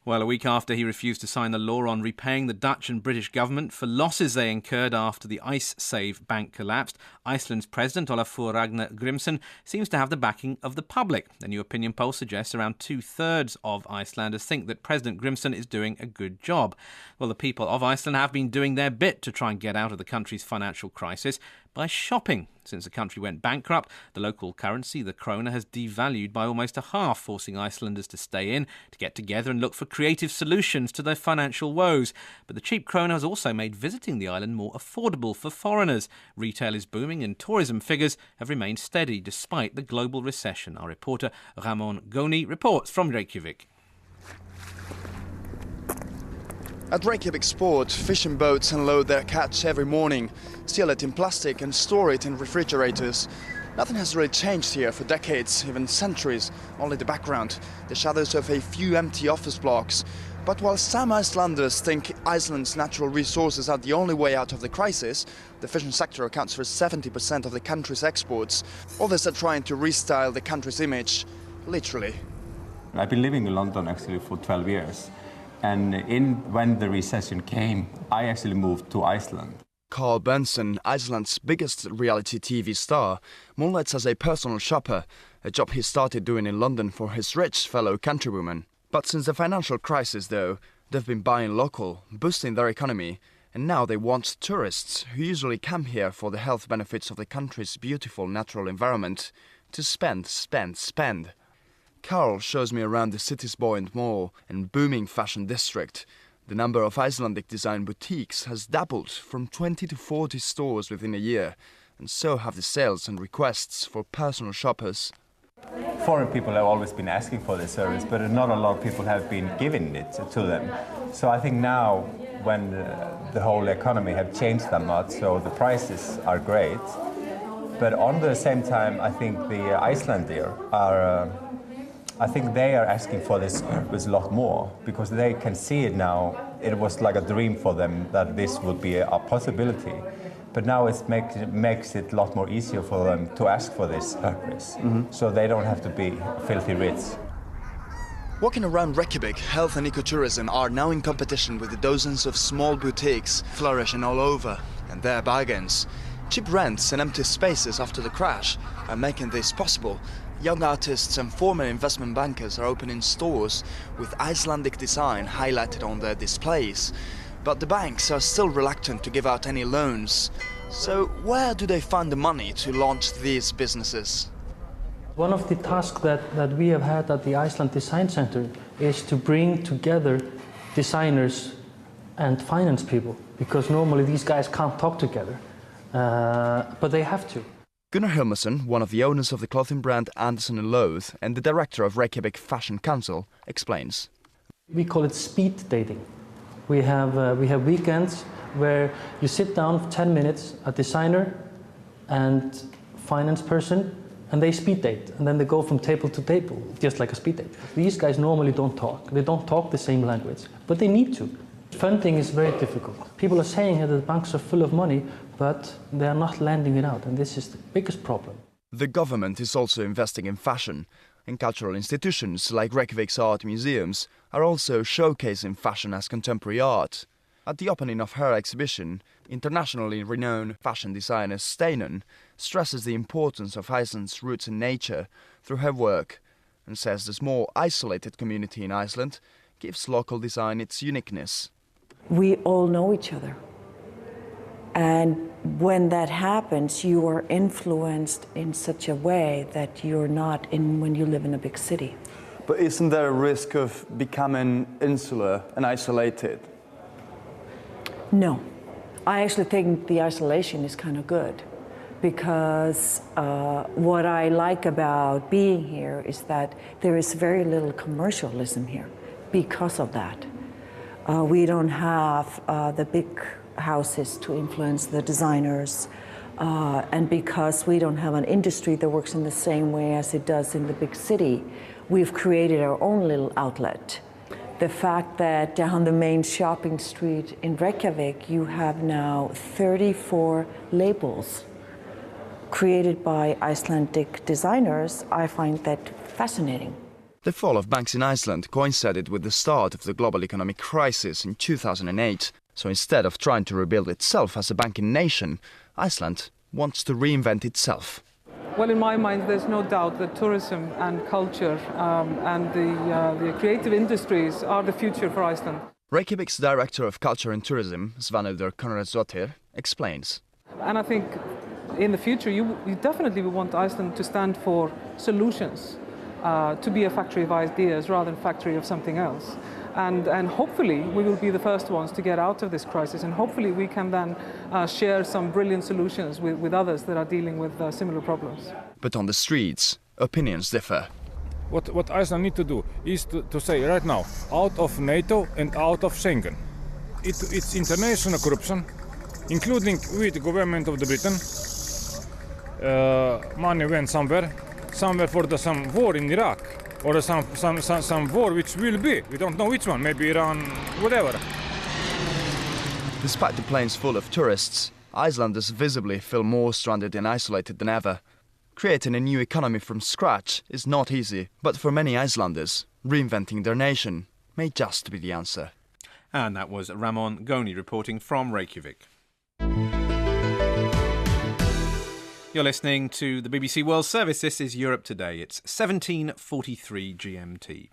Well, a week after he refused to sign the law on repaying the Dutch and British government for losses they incurred after the IceSave bank collapsed, Iceland's president, Olafur Ragnar Grimsson, seems to have the backing of the public. A new opinion poll suggests around 2/3 of Icelanders think that President Grimsson is doing a good job. Well, the people of Iceland have been doing their bit to try and get out of the country's financial crisis by shopping. Since the country went bankrupt, the local currency, the krona, has devalued by almost a half, forcing Icelanders to stay in, to get together and look for creative solutions to their financial woes. But the cheap krona has also made visiting the island more affordable for foreigners. Retail is booming and tourism figures have remained steady despite the global recession. Our reporter Ramón J reports from Reykjavik. At Reykjavik Sport, fishing boats unload their catch every morning, seal it in plastic and store it in refrigerators. Nothing has really changed here for decades, even centuries, only the background, the shadows of a few empty office blocks. But while some Icelanders think Iceland's natural resources are the only way out of the crisis, the fishing sector accounts for 70% of the country's exports. Others are trying to restyle the country's image, literally. I've been living in London actually for 12 years. And when the recession came, I actually moved to Iceland. Carl Benson, Iceland's biggest reality TV star, moonlights as a personal shopper, a job he started doing in London for his rich fellow countrywomen. But since the financial crisis, though, they've been buying local, boosting their economy, and now they want tourists, who usually come here for the health benefits of the country's beautiful natural environment, to spend. Carl shows me around the city's buoyant mall and booming fashion district. The number of Icelandic design boutiques has doubled from 20 to 40 stores within a year, and so have the sales and requests for personal shoppers. Foreign people have always been asking for this service, but not a lot of people have been giving it to them. So I think now, when the whole economy have changed that much, so the prices are great, but on the same time, I think the Icelanders are they are asking for this service a lot more, because they can see it now. It was like a dream for them that this would be a possibility. But now it makes it a lot more easier for them to ask for this service. So they don't have to be filthy rich. Walking around Reykjavik, health and ecotourism are now in competition with the dozens of small boutiques flourishing all over, and their bargains. Cheap rents and empty spaces after the crash are making this possible. Young artists and former investment bankers are opening stores with Icelandic design highlighted on their displays. But the banks are still reluctant to give out any loans. So where do they find the money to launch these businesses? One of the tasks that we have had at the Iceland Design Center is to bring together designers and finance people, because normally these guys can't talk together, but they have to. Gunnar Hilmarsson, one of the owners of the clothing brand Anderson & Loath and the director of Reykjavik Fashion Council, explains. We call it speed dating. We have weekends where you sit down for 10 minutes, a designer and finance person, and they speed date, and then they go from table to table, just like a speed date. These guys normally don't talk. They don't talk the same language, but they need to. Funding is very difficult. People are saying that the banks are full of money, but they are not lending it out, and this is the biggest problem. The government is also investing in fashion, and cultural institutions like Reykjavik's art museums are also showcasing fashion as contemporary art. At the opening of her exhibition, internationally renowned fashion designer Steinun stresses the importance of Iceland's roots in nature through her work, and says the small isolated community in Iceland gives local design its uniqueness. We all know each other. And when that happens, you are influenced in such a way that you're not when you live in a big city. But isn't there a risk of becoming insular and isolated? No. I actually think the isolation is kind of good, because what I like about being here is that there is very little commercialism here because of that. We don't have the big houses to influence the designers, and because we don't have an industry that works in the same way as it does in the big city, we've created our own little outlet. The fact that down the main shopping street in Reykjavik you have now 34 labels created by Icelandic designers, I find that fascinating. The fall of banks in Iceland coincided with the start of the global economic crisis in 2008. So instead of trying to rebuild itself as a banking nation, Iceland wants to reinvent itself. Well, in my mind, there's no doubt that tourism and culture and the creative industries are the future for Iceland. Reykjavik's Director of Culture and Tourism, Svanhildur Konradsdóttir, explains. And I think in the future, you definitely want Iceland to stand for solutions, to be a factory of ideas rather than factory of something else. And hopefully we will be the first ones to get out of this crisis, and hopefully we can then share some brilliant solutions with others that are dealing with similar problems. But on the streets, opinions differ. What Iceland needs to do is to say right now, out of NATO and out of Schengen. It's international corruption, including with the government of the Britain. Money went somewhere for some war in Iraq. Or some war which will be. We don't know which one, maybe Iran, whatever. Despite the planes full of tourists, Icelanders visibly feel more stranded and isolated than ever. Creating a new economy from scratch is not easy, but for many Icelanders, reinventing their nation may just be the answer. And that was Ramón Goñi reporting from Reykjavik. You're listening to the BBC World Service. This is Europe Today. It's 17:43 GMT.